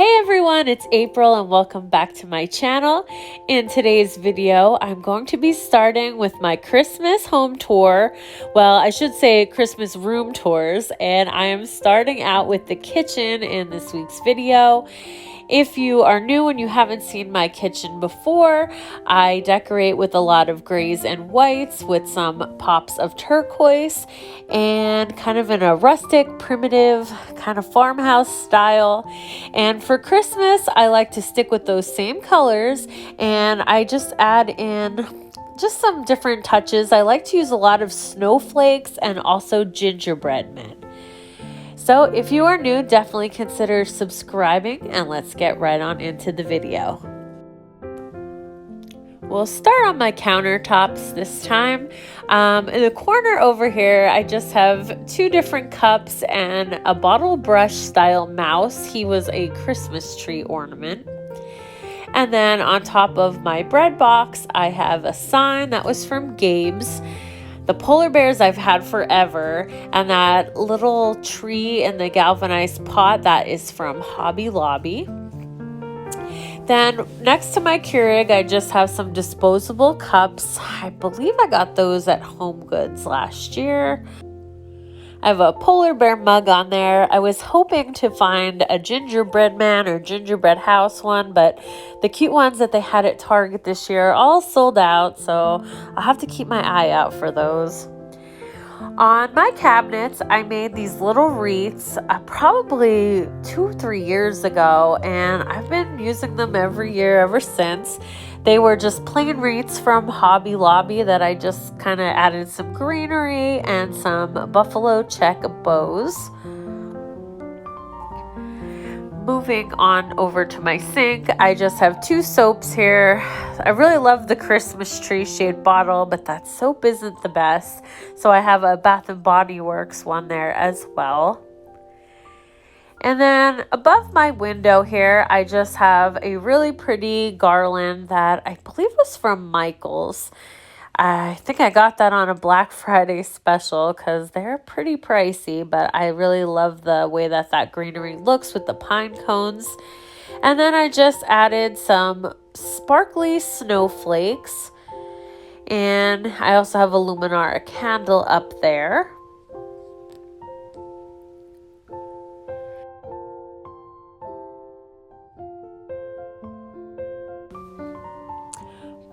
Hey everyone, it's April and welcome back to my channel. In today's video, I'm going to be starting with my Christmas home tour. Well, I should say Christmas room tours, and I am starting out with the kitchen in this week's video. If you are new and you haven't seen my kitchen before, I decorate with a lot of grays and whites with some pops of turquoise and kind of in a rustic, primitive kind of farmhouse style. And for Christmas, I like to stick with those same colors, and I just add in just some different touches. I like to use a lot of snowflakes and also gingerbread men. So if you are new, definitely consider subscribing, and let's get right on into the video. We'll start on my countertops this time. In the corner over here, I just have two different cups and a bottle brush style mouse. He was a Christmas tree ornament. And then on top of my bread box, I have a sign that was from Gabe's. The polar bears I've had forever, and that little tree in the galvanized pot, that is from Hobby Lobby. Then next to my Keurig, I just have some disposable cups. I believe I got those at Home Goods last year. I have a polar bear mug on there. I was hoping to find a gingerbread man or gingerbread house one, but the cute ones that they had at Target this year are all sold out, so I'll have to keep my eye out for those. On my cabinets, I made these little wreaths probably 2 or 3 years ago, and I've been using them every year ever since. They were just plain wreaths from Hobby Lobby that I just kind of added some greenery and some buffalo check bows. Moving on over to my sink, I just have 2 soaps here. I really love the Christmas tree shade bottle, but that soap isn't the best. So I have a Bath & Body Works one there as well. And then above my window here, I just have a really pretty garland that I believe was from Michael's. I think I got that on a Black Friday special because they're pretty pricey, but I really love the way that that greenery looks with the pine cones. And then I just added some sparkly snowflakes, and I also have a Luminara candle up there.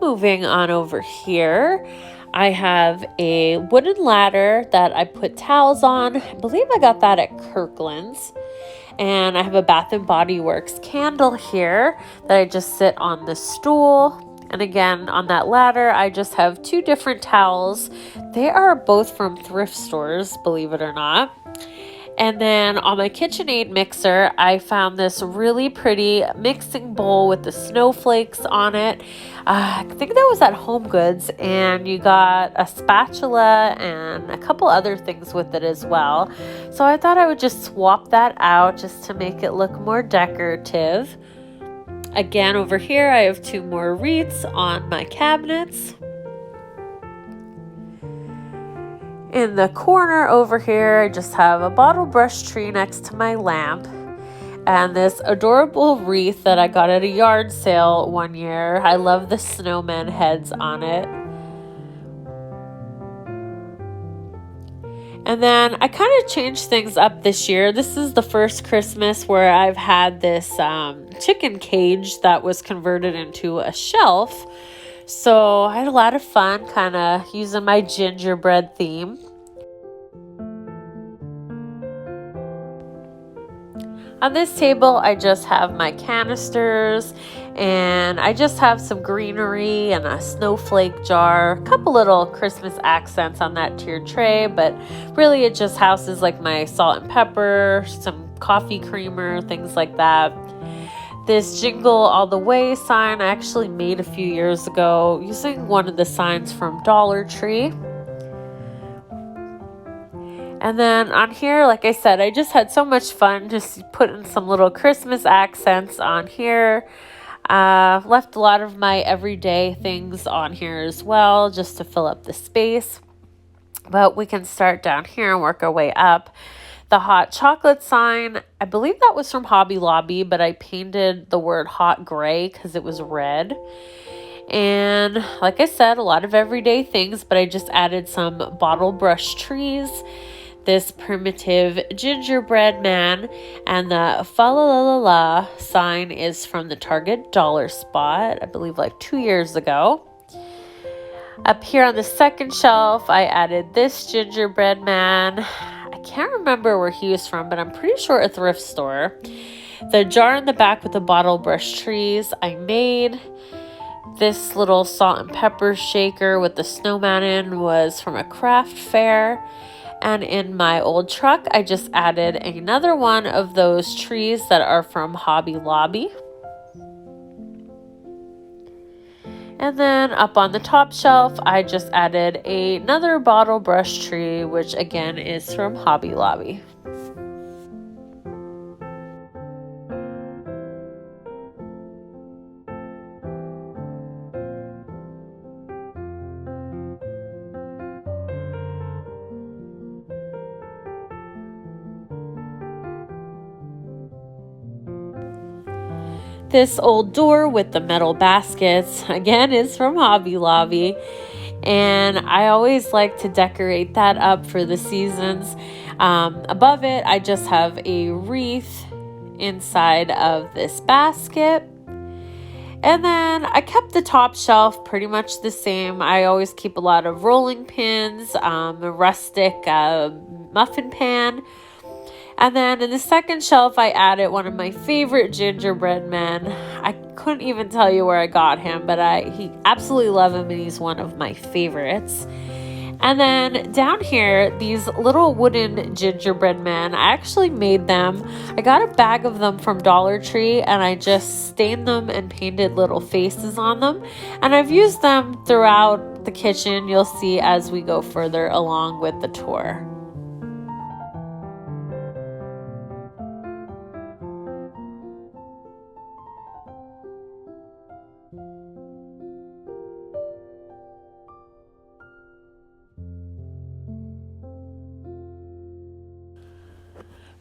Moving on over here, I have a wooden ladder that I put towels on. I believe I got that at Kirkland's. And I have a Bath & Body Works candle here that I just sit on the stool. And again, on that ladder, I just have 2 different towels. They are both from thrift stores, believe it or not. And then on my KitchenAid mixer, I found this really pretty mixing bowl with the snowflakes on it. I think that was at Home Goods, and you got a spatula and a couple other things with it as well. So I thought I would just swap that out just to make it look more decorative. Again, over here, I have 2 more wreaths on my cabinets. In the corner over here, I just have a bottle brush tree next to my lamp and this adorable wreath that I got at a yard sale one year. I love the snowman heads on it. And then I kind of changed things up this year. This is the first Christmas where I've had this chicken cage that was converted into a shelf. So I had a lot of fun kind of using my gingerbread theme. On this table, I just have my canisters, and I just have some greenery and a snowflake jar, a couple little Christmas accents on that tiered tray, but really it just houses like my salt and pepper, some coffee creamer, things like that. This Jingle All the Way sign I actually made a few years ago using one of the signs from Dollar Tree. And then on here, like I said, I just had so much fun just putting some little Christmas accents on here. Left a lot of my everyday things on here as well, just to fill up the space. But we can start down here and work our way up. The hot chocolate sign, I believe that was from Hobby Lobby, but I painted the word hot gray because it was red. And like I said, a lot of everyday things, but I just added some bottle brush trees, this primitive gingerbread man, and the fa la la la la sign is from the Target dollar spot, I believe like 2 years ago. Up here on the second shelf, I added this gingerbread man. I can't remember where he was from, but I'm pretty sure a thrift store. The jar in the back with the bottle brush trees I made. This little salt and pepper shaker with the snowman in was from a craft fair. And in my old truck, I just added another one of those trees that are from Hobby Lobby. And then up on the top shelf, I just added another bottle brush tree, which again is from Hobby Lobby. This old door with the metal baskets, again, is from Hobby Lobby. And I always like to decorate that up for the seasons. Above it, I just have a wreath inside of this basket. And then I kept the top shelf pretty much the same. I always keep a lot of rolling pins, a rustic muffin pan. And then in the second shelf, I added one of my favorite gingerbread men. I couldn't even tell you where I got him, but he absolutely love him, and he's one of my favorites. And then down here, these little wooden gingerbread men, I actually made them. I got a bag of them from Dollar Tree, and I just stained them and painted little faces on them. And I've used them throughout the kitchen. You'll see as we go further along with the tour.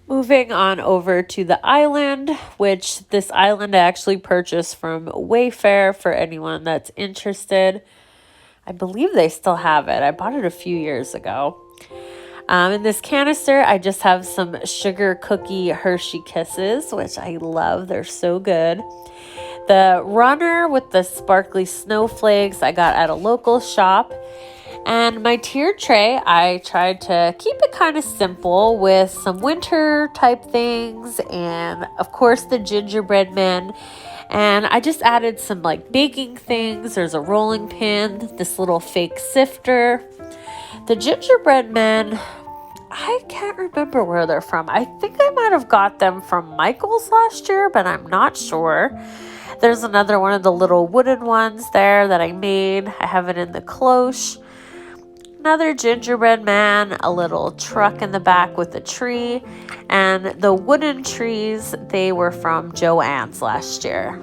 Moving on over to the island, which this island I actually purchased from Wayfair for anyone that's interested. I believe they still have it. I bought it a few years ago. In this canister, I just have some sugar cookie Hershey Kisses, which I love. They're so good. The runner with the sparkly snowflakes I got at a local shop. And my tier tray, I tried to keep it kind of simple with some winter type things and of course the gingerbread men. And I just added some like baking things. There's a rolling pin, this little fake sifter. The gingerbread men, I can't remember where they're from. I think I might have got them from Michael's last year, but I'm not sure. There's another one of the little wooden ones there that I made. I have it in the cloche. Another gingerbread man, a little truck in the back with a tree, and the wooden trees, they were from Joann's last year.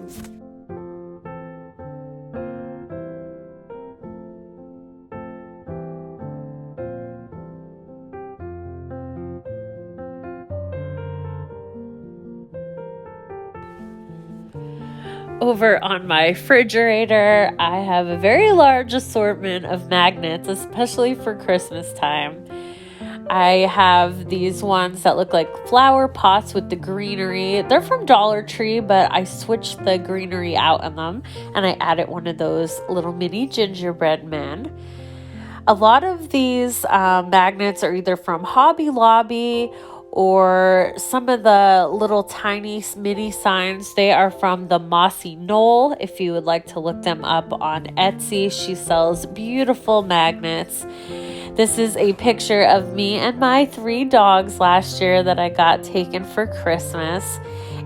Over on my refrigerator, I have a very large assortment of magnets, especially for Christmas time. I have these ones that look like flower pots with the greenery. They're from Dollar Tree, but I switched the greenery out on them, and I added one of those little mini gingerbread men. A lot of these magnets are either from Hobby Lobby or some of the little tiny mini signs. They are from the Mossy Knoll. If you would like to look them up on Etsy, she sells beautiful magnets. This is a picture of me and my 3 dogs last year that I got taken for Christmas.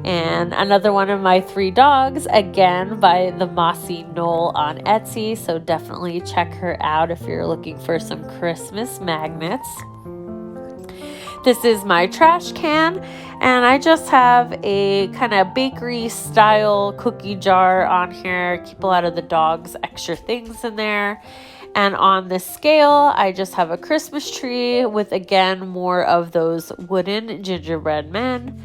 And another one of my 3 dogs, again by the Mossy Knoll on Etsy. So definitely check her out if you're looking for some Christmas magnets. This is my trash can, and I just have a kind of bakery style cookie jar on here. Keep a lot of the dog's extra things in there. And on the scale, I just have a Christmas tree with, again, more of those wooden gingerbread men.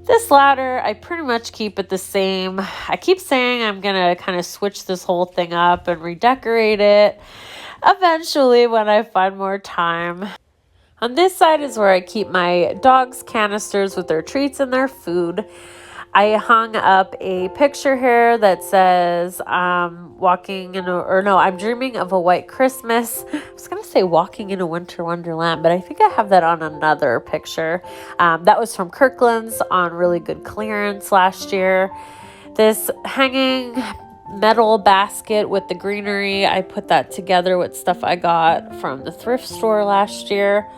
This ladder, I pretty much keep it the same. I keep saying I'm going to kind of switch this whole thing up and redecorate it eventually when I find more time. On this side is where I keep my dogs' canisters with their treats and their food. I hung up a picture here that says, I'm dreaming of a white Christmas. I was going to say walking in a winter wonderland, but I think I have that on another picture. That was from Kirkland's on really good clearance last year. This hanging metal basket with the greenery, I put that together with stuff I got from the thrift store last year.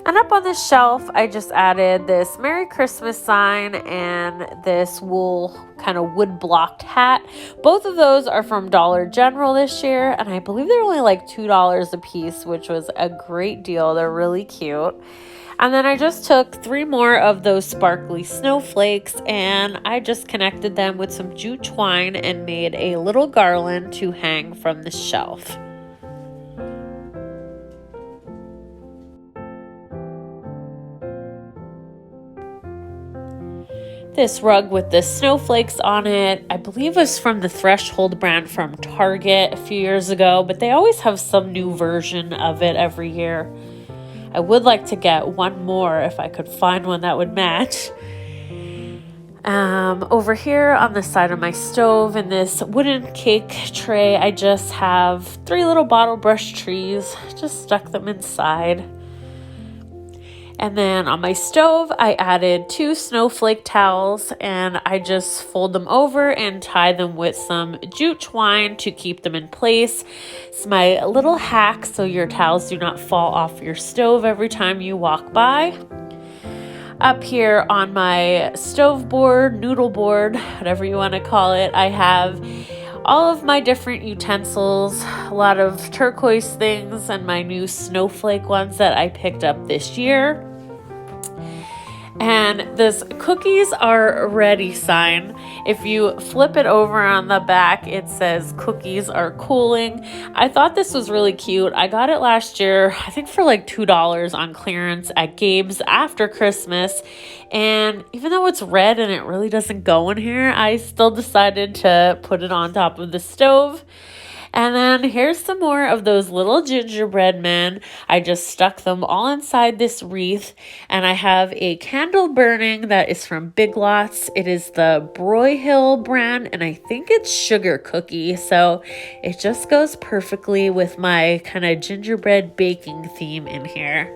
And up on this shelf, I just added this Merry Christmas sign and this wool kind of wood blocked hat. Both of those are from Dollar General this year, and I believe they're only like $2 a piece, which was a great deal. They're really cute. And then I just took 3 more of those sparkly snowflakes and I just connected them with some jute twine and made a little garland to hang from the shelf. This rug with the snowflakes on it, I believe was from the Threshold brand from Target a few years ago, but they always have some new version of it every year. I would like to get one more if I could find one that would match. Over here on the side of my stove in this wooden cake tray, I just have 3 little bottle brush trees, just stuck them inside. And then on my stove, I added 2 snowflake towels and I just fold them over and tie them with some jute twine to keep them in place. It's my little hack so your towels do not fall off your stove every time you walk by. Up here on my stove board, noodle board, whatever you want to call it, I have all of my different utensils, a lot of turquoise things, and my new snowflake ones that I picked up this year. And this cookies are ready sign. If you flip it over on the back, it says cookies are cooling. I thought this was really cute. I got it last year, I think for like $2 on clearance at Gabe's after Christmas. And even though it's red and it really doesn't go in here, I still decided to put it on top of the stove. And then here's some more of those little gingerbread men. I just stuck them all inside this wreath. And I have a candle burning that is from Big Lots. It is the Broyhill brand, and I think it's sugar cookie. So it just goes perfectly with my kind of gingerbread baking theme in here.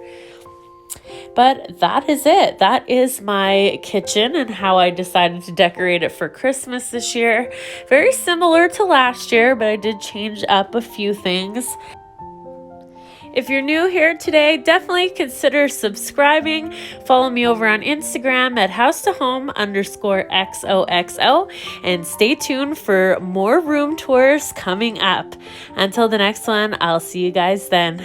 But that is it. That is my kitchen and how I decided to decorate it for Christmas this year. Very similar to last year, but I did change up a few things. If you're new here today, definitely consider subscribing. Follow me over on Instagram at HOUSETOHOME_XOXO and stay tuned for more room tours coming up. Until the next one, I'll see you guys then.